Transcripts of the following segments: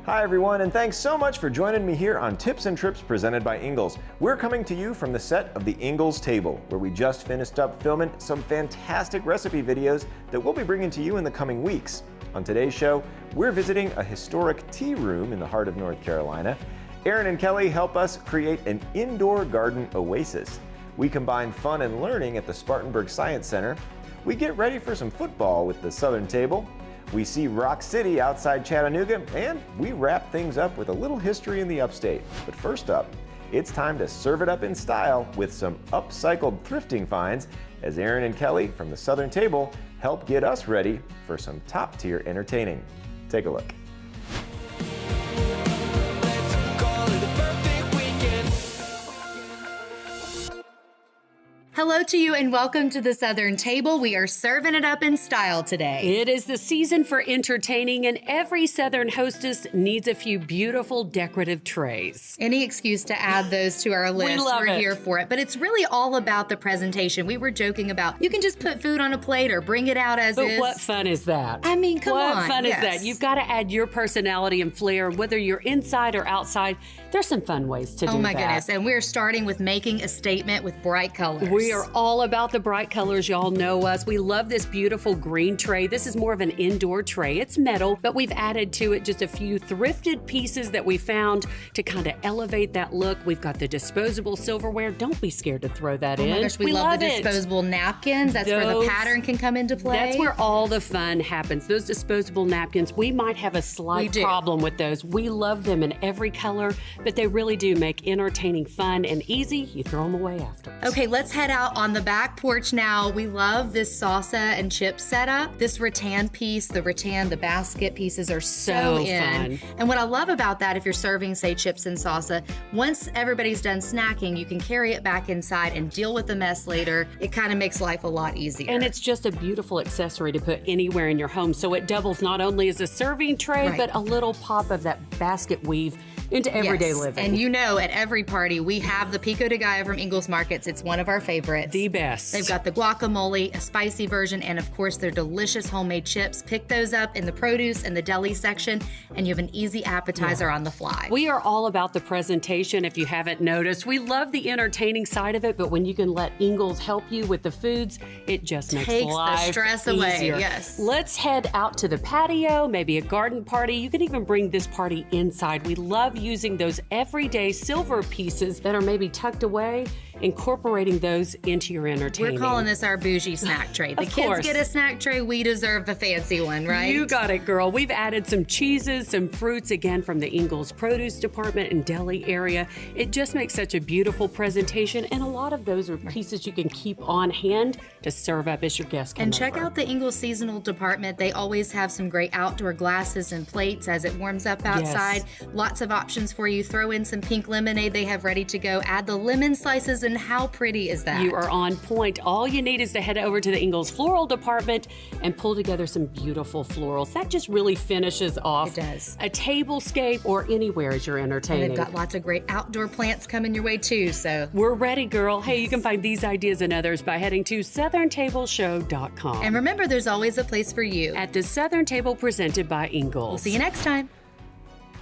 Hi everyone, and thanks so much for joining me here on Tips and Trips presented by Ingles. We're coming to you from the set of the Ingles Table, where we just finished up filming some fantastic recipe videos that we'll be bringing to you in the coming weeks. On today's show, we're visiting a historic tea room in the heart of North Carolina. Aaron and Kelly help us create an indoor garden oasis. We combine fun and learning at the Spartanburg Science Center. We get ready for some football with the Southern Table. We see Rock City outside Chattanooga, and we wrap things up with a little history in the upstate. But first up, it's time to serve it up in style with some upcycled thrifting finds as Aaron and Kelly from the Southern Table help get us ready for some top-tier entertaining. Take a look. Hello to you and welcome to the Southern Table. We are serving it up in style today. It is the season for entertaining, and every Southern hostess needs a few beautiful decorative trays. Any excuse to add those to our list, We're here for it. But it's really all about the presentation. We were joking about you can just put food on a plate or bring it out as is. But what fun is that? I mean, come on. What fun is that? You've got to add your personality and flair, whether you're inside or outside. There's some fun ways to do that. Oh my goodness. And we're starting with making a statement with bright colors. We are all about the bright colors. Y'all know us. We love this beautiful green tray. This is more of an indoor tray. It's metal, but we've added to it just a few thrifted pieces that we found to kind of elevate that look. We've got the disposable silverware. Don't be scared to throw that in. Oh my gosh, we love the disposable napkins. That's where the pattern can come into play. That's where all the fun happens. Those disposable napkins, we might have a slight problem with those. We love them in every color, but they really do make entertaining fun and easy. You throw them away afterwards. Okay, let's head out on the back porch now. We love this salsa and chip setup. This rattan piece, the basket pieces are so in. Fun. And what I love about that, if you're serving, say, chips and salsa, once everybody's done snacking, you can carry it back inside and deal with the mess later. It kind of makes life a lot easier. And it's just a beautiful accessory to put anywhere in your home. So it doubles not only as a serving tray, but a little pop of that basket weave into everyday living. And you know, at every party, we have the pico de gallo from Ingles Markets. It's one of our favorites. The best. They've got the guacamole, a spicy version, and of course, their delicious homemade chips. Pick those up in the produce and the deli section, and you have an easy appetizer on the fly. We are all about the presentation, if you haven't noticed. We love the entertaining side of it, but when you can let Ingles help you with the foods, it just makes life the stress easier. away. Yes. Let's head out to the patio, maybe a garden party. You can even bring this party inside. We love using those everyday silver pieces that are maybe tucked away, incorporating those into your entertaining. We're calling this our bougie snack tray. The kids get a snack tray, we deserve the fancy one, right? You got it, girl. We've added some cheeses, some fruits, again, from the Ingles produce department and deli area. It just makes such a beautiful presentation, and a lot of those are pieces you can keep on hand to serve up as your guests come And check over. out the Ingles seasonal department. They always have some great outdoor glasses and plates as it warms up outside. Lots of options for you. Throw in some pink lemonade they have ready to go. Add the lemon slices, and how pretty is that? You are on point. All you need is to head over to the Ingles floral department and pull together some beautiful florals. That just really finishes off a tablescape or anywhere as you're entertaining. And they've got lots of great outdoor plants coming your way too, so. We're ready, girl. Hey, you can find these ideas and others by heading to southerntableshow.com. And remember, there's always a place for you at the Southern Table presented by Ingles. We'll see you next time.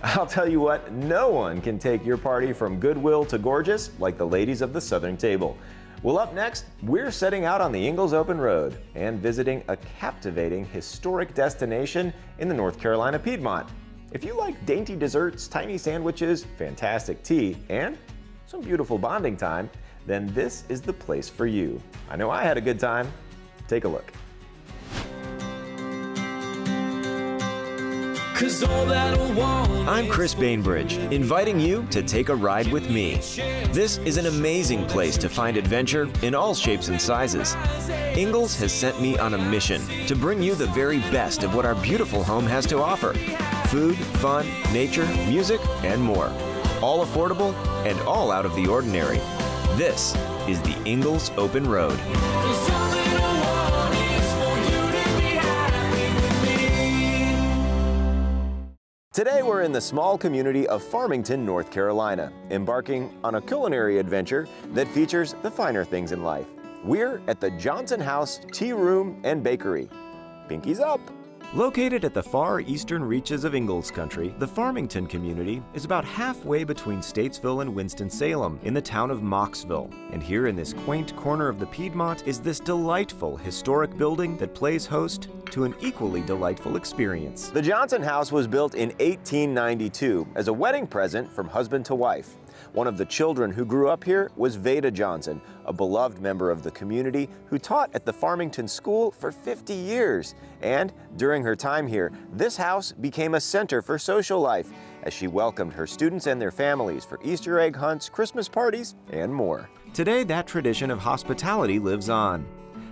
I'll tell you what, no one can take your party from Goodwill to gorgeous like the ladies of the Southern Table. Well, up next, we're setting out on the Ingles Open Road and visiting a captivating historic destination in the North Carolina Piedmont. If you like dainty desserts, tiny sandwiches, fantastic tea, and some beautiful bonding time, then this is the place for you. I know I had a good time. Take a look. I'm Chris Bainbridge, inviting you to take a ride with me. This is an amazing place to find adventure in all shapes and sizes. Ingles has sent me on a mission to bring you the very best of what our beautiful home has to offer. Food, fun, nature, music, and more. All affordable and all out of the ordinary. This is the Ingles Open Road. Today we're in the small community of Farmington, North Carolina, embarking on a culinary adventure that features the finer things in life. We're at the Johnson House Tea Room and Bakery. Pinkies up! Located at the far eastern reaches of Ingalls Country, the Farmington community is about halfway between Statesville and Winston-Salem in the town of Mocksville. And here in this quaint corner of the Piedmont is this delightful historic building that plays host to an equally delightful experience. The Johnson House was built in 1892 as a wedding present from husband to wife. One of the children who grew up here was Veda Johnson, a beloved member of the community who taught at the Farmington School for 50 years. And during her time here, this house became a center for social life as she welcomed her students and their families for Easter egg hunts, Christmas parties, and more. Today, that tradition of hospitality lives on.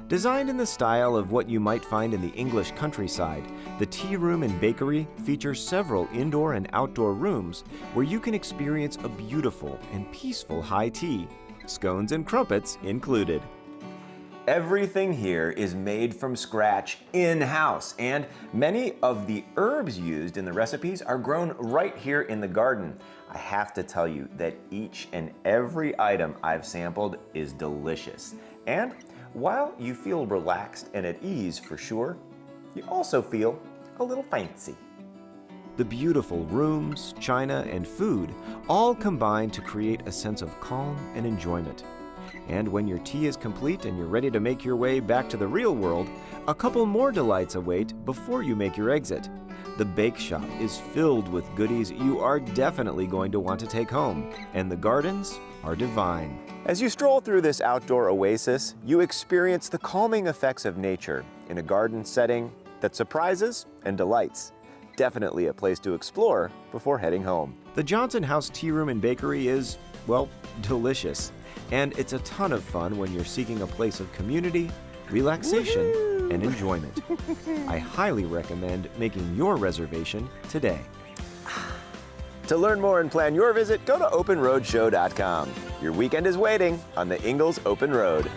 Designed in the style of what you might find in the English countryside, the Tea Room and Bakery features several indoor and outdoor rooms where you can experience a beautiful and peaceful high tea, scones and crumpets included. Everything here is made from scratch in-house, and many of the herbs used in the recipes are grown right here in the garden. I have to tell you that each and every item I've sampled is delicious. And while you feel relaxed and at ease for sure, you also feel a little fancy. The beautiful rooms, china, and food all combine to create a sense of calm and enjoyment. And when your tea is complete and you're ready to make your way back to the real world, a couple more delights await before you make your exit. The bake shop is filled with goodies you are definitely going to want to take home, and the gardens are divine. As you stroll through this outdoor oasis, you experience the calming effects of nature in a garden setting that surprises and delights. Definitely a place to explore before heading home. The Johnson House Tea Room and Bakery is, well, delicious. And it's a ton of fun when you're seeking a place of community, relaxation, and enjoyment. I highly recommend making your reservation today. To learn more and plan your visit, go to openroadshow.com. Your weekend is waiting on the Ingalls Open Road.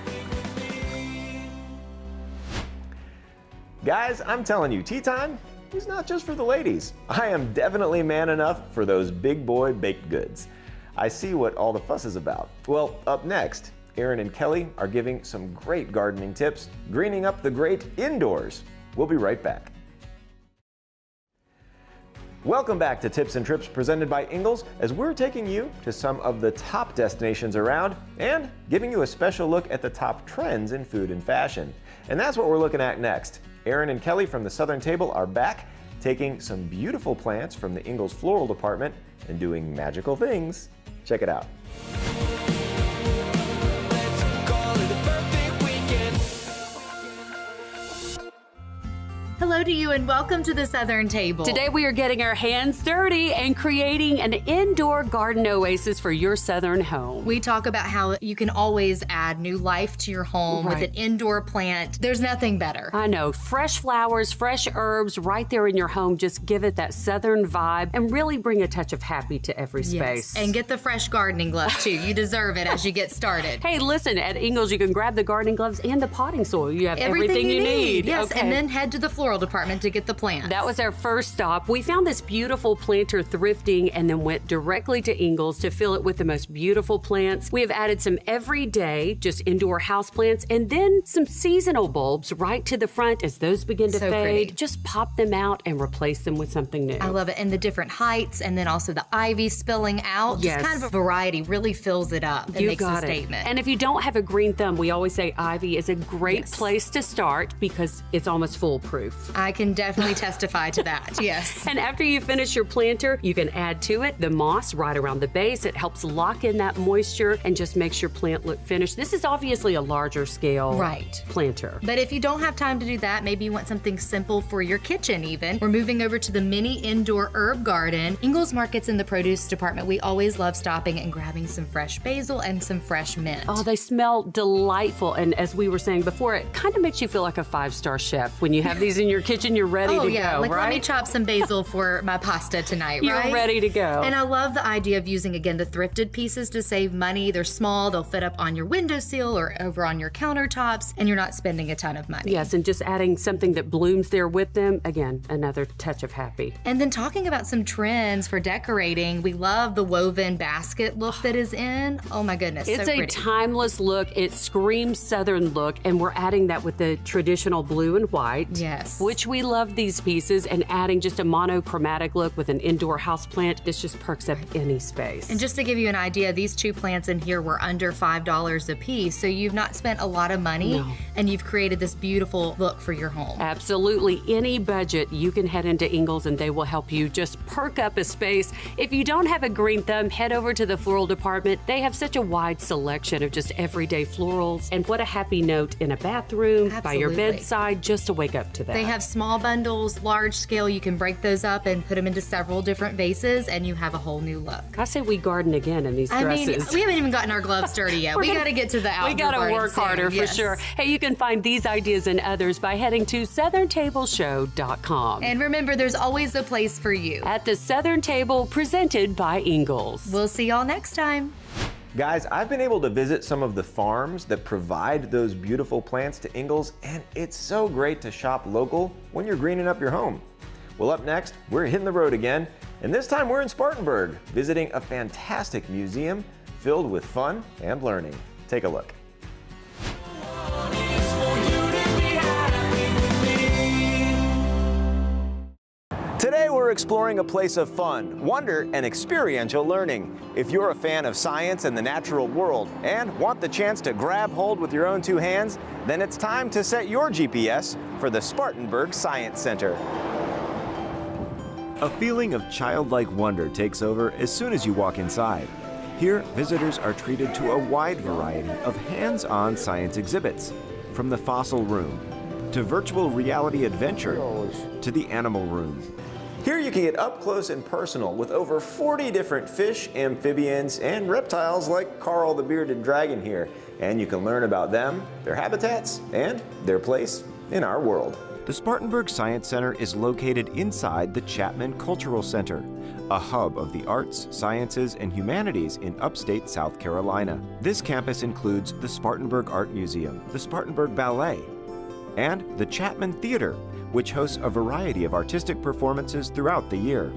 Guys, I'm telling you, tea time is not just for the ladies. I am definitely man enough for those big boy baked goods. I see what all the fuss is about. Well, up next, Aaron and Kelly are giving some great gardening tips, greening up the great indoors. We'll be right back. Welcome back to Tips and Trips presented by Ingalls, as we're taking you to some of the top destinations around and giving you a special look at the top trends in food and fashion. And that's what we're looking at next. Aaron and Kelly from the Southern Table are back, taking some beautiful plants from the Ingalls Floral Department and doing magical things. Check it out. Hello to you and welcome to the Southern Table. Today we are getting our hands dirty and creating an indoor garden oasis for your southern home. We talk about how you can always add new life to your home with an indoor plant. There's nothing better. I know. Fresh flowers, fresh herbs right there in your home. Just give it that southern vibe and really bring a touch of happy to every space. And get the fresh gardening gloves too. You deserve it as you get started. Hey, listen, at Ingalls you can grab the gardening gloves and the potting soil. You have everything you need. Yes, and then head to the floral department to get the plants. That was our first stop. We found this beautiful planter thrifting and then went directly to Ingalls to fill it with the most beautiful plants. We have added some everyday, just indoor house plants, and then some seasonal bulbs right to the front as those begin to fade. Pretty. Just pop them out and replace them with something new. I love it. And the different heights, and then also the ivy spilling out. Yes. Just kind of a variety really fills it up and makes a statement. And if you don't have a green thumb, we always say ivy is a great place to start because it's almost foolproof. I can definitely testify to that, yes. And after you finish your planter, you can add to it the moss right around the base. It helps lock in that moisture and just makes your plant look finished. This is obviously a larger scale planter. But if you don't have time to do that, maybe you want something simple for your kitchen even. We're moving over to the mini indoor herb garden. Ingalls Market's in the produce department. We always love stopping and grabbing some fresh basil and some fresh mint. Oh, they smell delightful. And as we were saying before, it kind of makes you feel like a 5-star chef. When you have these in your kitchen, you're ready to go, like right? let me chop some basil for my pasta tonight, You're right? ready to go. And I love the idea of using, again, the thrifted pieces to save money. They're small, they'll fit up on your windowsill or over on your countertops, and you're not spending a ton of money. Yes, and just adding something that blooms there with them, again, another touch of happy. And then talking about some trends for decorating, we love the woven basket look that is in. Oh my goodness, It's so a pretty. timeless look. It screams Southern look, and we're adding that with the traditional blue and white. Yes. which we love these pieces, and adding just a monochromatic look with an indoor houseplant, this just perks up any space. And just to give you an idea, these 2 plants in here were under $5 a piece, so you've not spent a lot of money, and you've created this beautiful look for your home. Absolutely. Any budget, you can head into Ingles and they will help you just perk up a space. If you don't have a green thumb, head over to the floral department. They have such a wide selection of just everyday florals. And what a happy note in a bathroom, by your bedside, just to wake up to that. They have small bundles, large scale. You can break those up and put them into several different vases, and you have a whole new look. I say we garden again in these dresses. I mean, we haven't even gotten our gloves dirty yet. We got to get to the outdoor. We got to work harder soon. for sure. Hey, you can find these ideas and others by heading to SouthernTableShow.com. And remember, there's always a place for you at the Southern Table, presented by Ingles. We'll see y'all next time. Guys, I've been able to visit some of the farms that provide those beautiful plants to Ingles, and it's so great to shop local when you're greening up your home. Well, up next, we're hitting the road again, and this time we're in Spartanburg, visiting a fantastic museum filled with fun and learning. Take a look. Today we're exploring a place of fun, wonder, and experiential learning. If you're a fan of science and the natural world and want the chance to grab hold with your own 2 hands, then it's time to set your GPS for the Spartanburg Science Center. A feeling of childlike wonder takes over as soon as you walk inside. Here, visitors are treated to a wide variety of hands-on science exhibits, from the fossil room to virtual reality adventure to the animal room. Here you can get up close and personal with over 40 different fish, amphibians, and reptiles like Carl the Bearded Dragon here. And you can learn about them, their habitats, and their place in our world. The Spartanburg Science Center is located inside the Chapman Cultural Center, a hub of the arts, sciences, and humanities in upstate South Carolina. This campus includes the Spartanburg Art Museum, the Spartanburg Ballet, and the Chapman Theater, which hosts a variety of artistic performances throughout the year.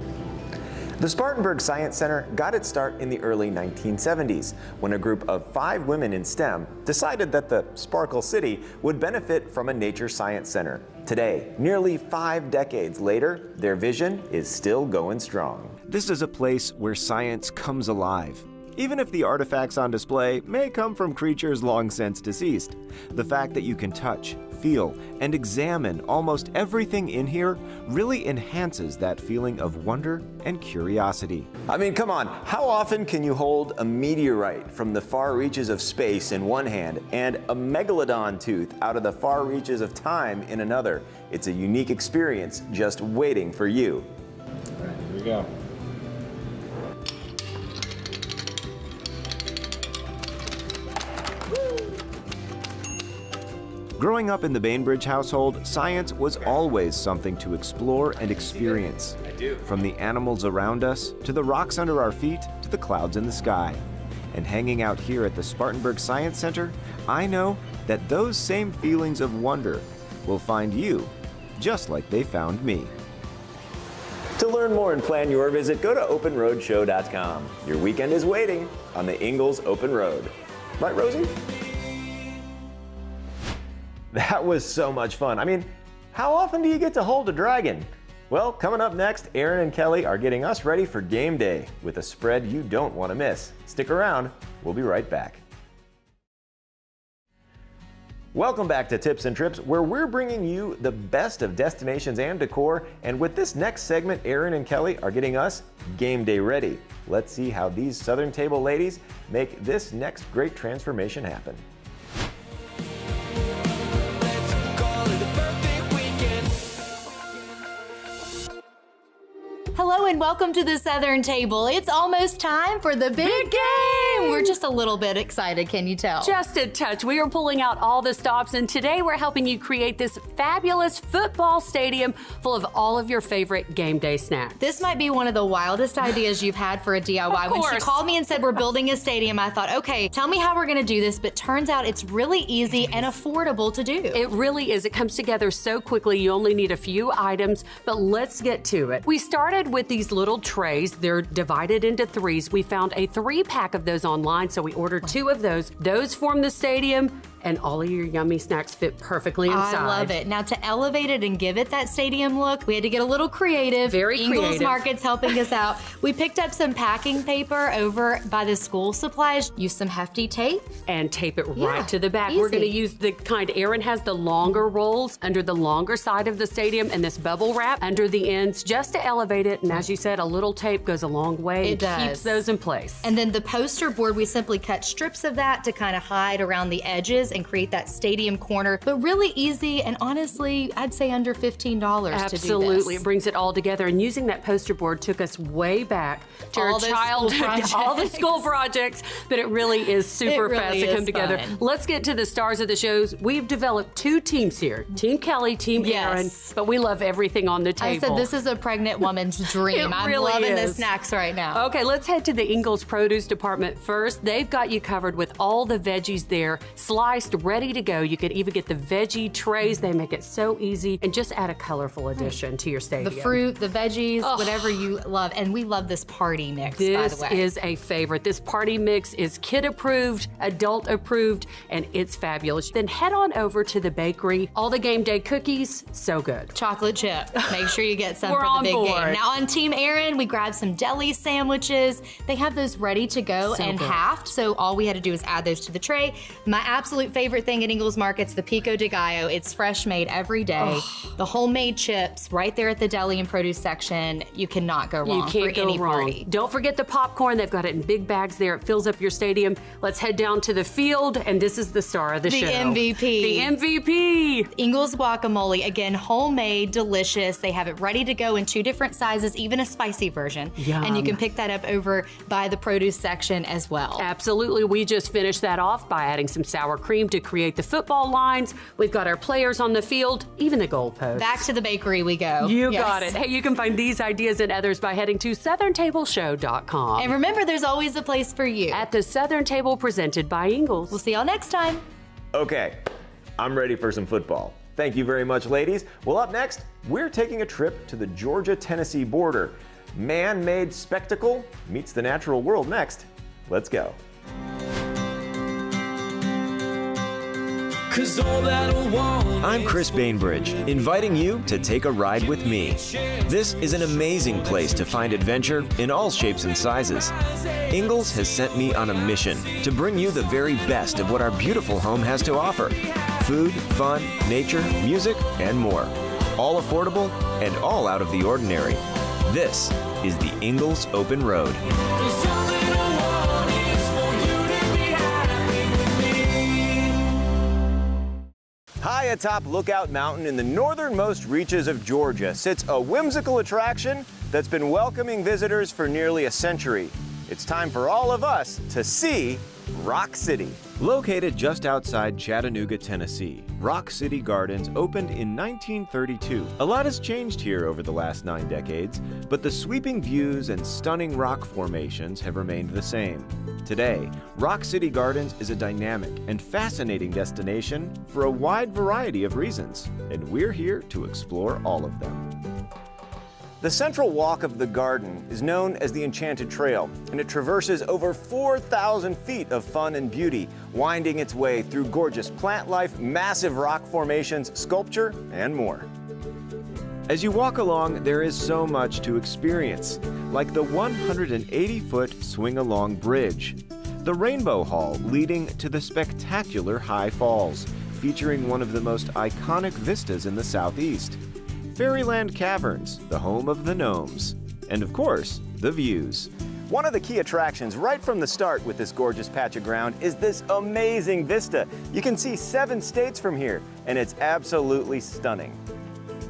The Spartanburg Science Center got its start in the early 1970s when a group of 5 women in STEM decided that the Sparkle City would benefit from a nature science center. Today, nearly 5 decades later, their vision is still going strong. This is a place where science comes alive. Even if the artifacts on display may come from creatures long since deceased, the fact that you can touch, feel, and examine almost everything in here really enhances that feeling of wonder and curiosity. I mean, come on, how often can you hold a meteorite from the far reaches of space in one hand and a megalodon tooth out of the far reaches of time in another? It's a unique experience just waiting for you. All right, here we go. Growing up in the Bainbridge household, science was always something to explore and experience. From the animals around us, to the rocks under our feet, to the clouds in the sky. And hanging out here at the Spartanburg Science Center, I know that those same feelings of wonder will find you, just like they found me. To learn more and plan your visit, go to openroadshow.com. Your weekend is waiting on the Ingles Open Road. Right, Rosie? That was so much fun. I mean, how often do you get to hold a dragon? Well, coming up next, Aaron and Kelly are getting us ready for game day with a spread you don't want to miss. Stick around, we'll be right back. Welcome back to Tips and Trips, where we're bringing you the best of destinations and decor. And with this next segment, Aaron and Kelly are getting us game day ready. Let's see how these Southern Table ladies make this next great transformation happen. Hello and welcome to the Southern Table. It's almost time for the big game. We're just a little bit excited, can you tell? Just a touch. We are pulling out all the stops, and today we're helping you create this fabulous football stadium full of all of your favorite game day snacks. This might be one of the wildest ideas you've had for a DIY. When she called me and said we're building a stadium, I thought, okay, tell me how we're gonna do this, but turns out it's really easy and affordable to do. It really is. It comes together so quickly. You only need a few items, but let's get to it. We started with these little trays. They're divided into 3s. We found a 3-pack of those online, so we ordered 2 of those. Those form the stadium. and all of your yummy snacks fit perfectly inside. I love it. Now, to elevate it and give it that stadium look, we had to get a little creative. Very Ingalls creative. Market's helping us out. We picked up some packing paper over by the school supplies, used some hefty tape. And tape it Yeah, right to the back. We're going to easy. use the kind Aaron has the longer rolls under the longer side of the stadium and this bubble wrap under the ends just to elevate it. And as you said, a little tape goes a long way. It and keeps does. those in place. And then the poster board, we simply cut strips of that to kind of hide around the edges and create that stadium corner. But really easy, and honestly, I'd say under $15 Absolutely. to do It this. brings it all together. And using that poster board took us way back to All our those childhood, school projects. all the school projects. But it really is super It really fast to is come together. fun. Let's get to the stars of the shows. We've developed two teams here, Team Kelly, Team Yes. Aaron, but we love everything on the I table. said this is a pregnant woman's dream. It I'm really loving the is. snacks right now. Okay, let's head to the Ingalls Produce Department first. They've got you covered with all the veggies there, sliced, ready to go. You can even get the veggie trays. They make it so easy and just add a colorful addition to your stadium. The fruit, the veggies, whatever you love. And we love this party mix, by This the way. is a favorite. This party mix is kid approved, adult approved, and it's fabulous. Then head on over to the bakery. All the game day cookies, so good. chocolate chip. Make sure you get some We're for on the big board. game. Now on Team Aaron, we grabbed some deli sandwiches. They have those ready to go So and good. halved, so all we had to do is add those to the tray. My absolute favorite thing at Ingalls Market's the Pico de Gallo. It's fresh made every day. The homemade chips right there at the deli and produce section. You cannot go wrong You can't for go any wrong. party. Don't forget the popcorn. They've got it in big bags there. It fills up your stadium. Let's head down to the field, and this is the star of the show. MVP. The MVP. Ingalls guacamole, again, homemade, delicious. They have it ready to go in 2 different sizes, even a spicy version. Yum. And you can pick that up over by the produce section as well. Absolutely. We just finished that off by adding some sour cream to create the football lines. We've got our players on the field, even the goalposts. Back to the bakery we go. You Yes. got it. Hey, you can find these ideas and others by heading to southerntableshow.com. And remember, there's always a place for you. At the Southern Table presented by Ingalls. We'll see y'all next time. Okay, I'm ready for some football. Thank you very much, ladies. Well, up next, we're taking a trip to the Georgia-Tennessee border. Man-made spectacle meets the natural world next. Let's go. I'm Chris Bainbridge, inviting you to take a ride with me. This is an amazing place to find adventure in all shapes and sizes. Ingalls has sent me on a mission to bring you the very best of what our beautiful home has to offer. Food, fun, nature, music, and more. All affordable and all out of the ordinary. This is the Ingalls Open Road. High atop Lookout Mountain in the northernmost reaches of Georgia sits a whimsical attraction that's been welcoming visitors for nearly a century. It's time for all of us to see Rock City. Located just outside Chattanooga, Tennessee, Rock City Gardens opened in 1932. A lot has changed here over the last 9 decades, but the sweeping views and stunning rock formations have remained the same. Today, Rock City Gardens is a dynamic and fascinating destination for a wide variety of reasons, and we're here to explore all of them. The central walk of the garden is known as the Enchanted Trail, and it traverses over 4,000 feet of fun and beauty, winding its way through gorgeous plant life, massive rock formations, sculpture, and more. As you walk along, there is so much to experience, like the 180-foot swing-along bridge, the Rainbow Hall leading to the spectacular High Falls, featuring one of the most iconic vistas in the Southeast, Fairyland Caverns, the home of the gnomes, and of course, the views. One of the key attractions right from the start with this gorgeous patch of ground is this amazing vista. You can see 7 states from here, and it's absolutely stunning.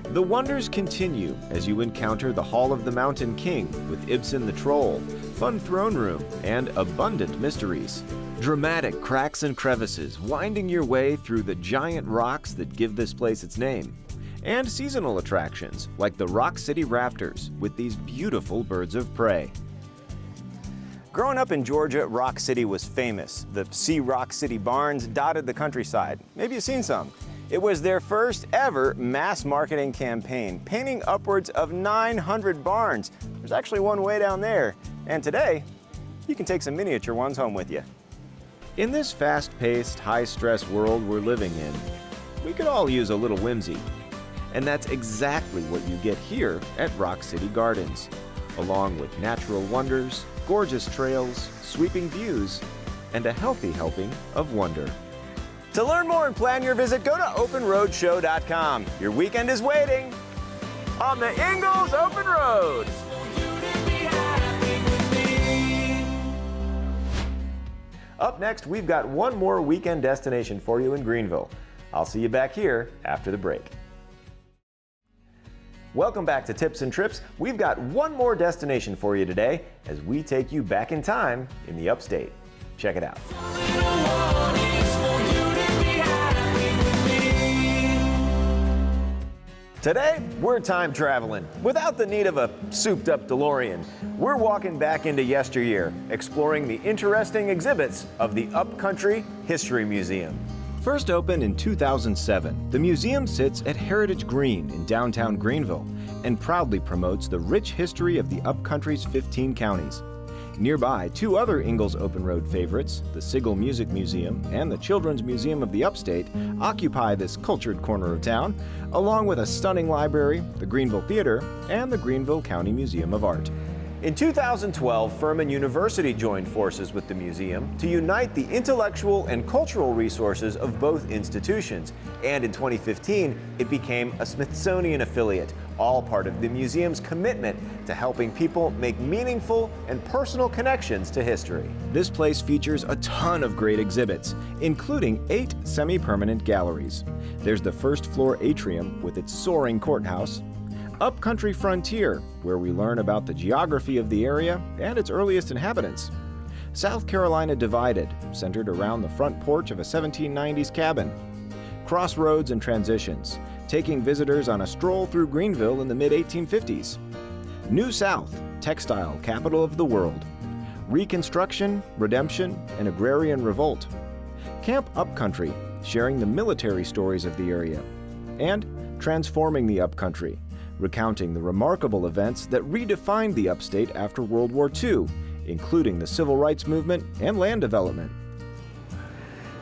The wonders continue as you encounter the Hall of the Mountain King with Ibsen the Troll, fun throne room, and abundant mysteries. Dramatic cracks and crevices winding your way through the giant rocks that give this place its name. And seasonal attractions like the Rock City Raptors with these beautiful birds of prey. Growing up in Georgia, Rock City was famous. The See Rock City barns dotted the countryside. Maybe you've seen some. It was their first ever mass marketing campaign, painting upwards of 900 barns. There's actually one way down there. And today, you can take some miniature ones home with you. In this fast-paced, high-stress world we're living in, we could all use a little whimsy. And that's exactly what you get here at Rock City Gardens, along with natural wonders, gorgeous trails, sweeping views, and a healthy helping of wonder. To learn more and plan your visit, go to openroadshow.com. Your weekend is waiting on the Ingalls Open Road. Up next, we've got one more weekend destination for you in Greenville. I'll see you back here after the break. Welcome back to Tips and Trips. We've got one more destination for you today as we take you back in time in the upstate. Check it out. Today, we're time traveling without the need of a souped-up DeLorean. We're walking back into yesteryear, exploring the interesting exhibits of the Upcountry History Museum. First opened in 2007, the museum sits at Heritage Green in downtown Greenville and proudly promotes the rich history of the Upcountry's 15 counties. Nearby, two other Ingalls Open Road favorites, the Sigel Music Museum and the Children's Museum of the Upstate, occupy this cultured corner of town, along with a stunning library, the Greenville Theater, and the Greenville County Museum of Art. In 2012, Furman University joined forces with the museum to unite the intellectual and cultural resources of both institutions, and in 2015, it became a Smithsonian affiliate, all part of the museum's commitment to helping people make meaningful and personal connections to history. This place features a ton of great exhibits, including 8 semi-permanent galleries. There's the first floor atrium with its soaring courthouse, Upcountry Frontier, where we learn about the geography of the area and its earliest inhabitants. South Carolina Divided, centered around the front porch of a 1790s cabin. Crossroads and Transitions, taking visitors on a stroll through Greenville in the mid-1850s. New South, textile capital of the world. Reconstruction, Redemption, and Agrarian Revolt. Camp Upcountry, sharing the military stories of the area. And Transforming the Upcountry, recounting the remarkable events that redefined the upstate after World War II, including the civil rights movement and land development.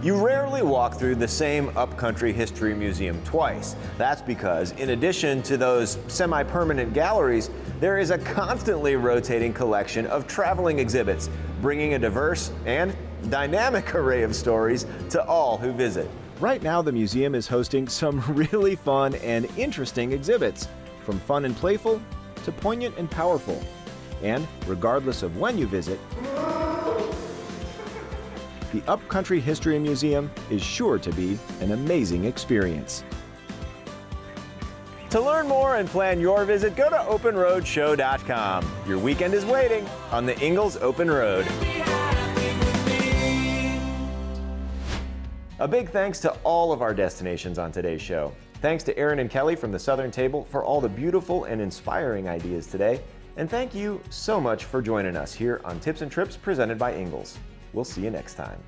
You rarely walk through the same Upcountry History Museum twice. That's because, in addition to those semi-permanent galleries, there is a constantly rotating collection of traveling exhibits, bringing a diverse and dynamic array of stories to all who visit. Right now, the museum is hosting some really fun and interesting exhibits, from fun and playful to poignant and powerful. And regardless of when you visit, the Upcountry History Museum is sure to be an amazing experience. To learn more and plan your visit, go to openroadshow.com. Your weekend is waiting on the Ingalls Open Road. A big thanks to all of our destinations on today's show. Thanks to Aaron and Kelly from the Southern Table for all the beautiful and inspiring ideas today. And thank you so much for joining us here on Tips and Trips presented by Ingalls. We'll see you next time.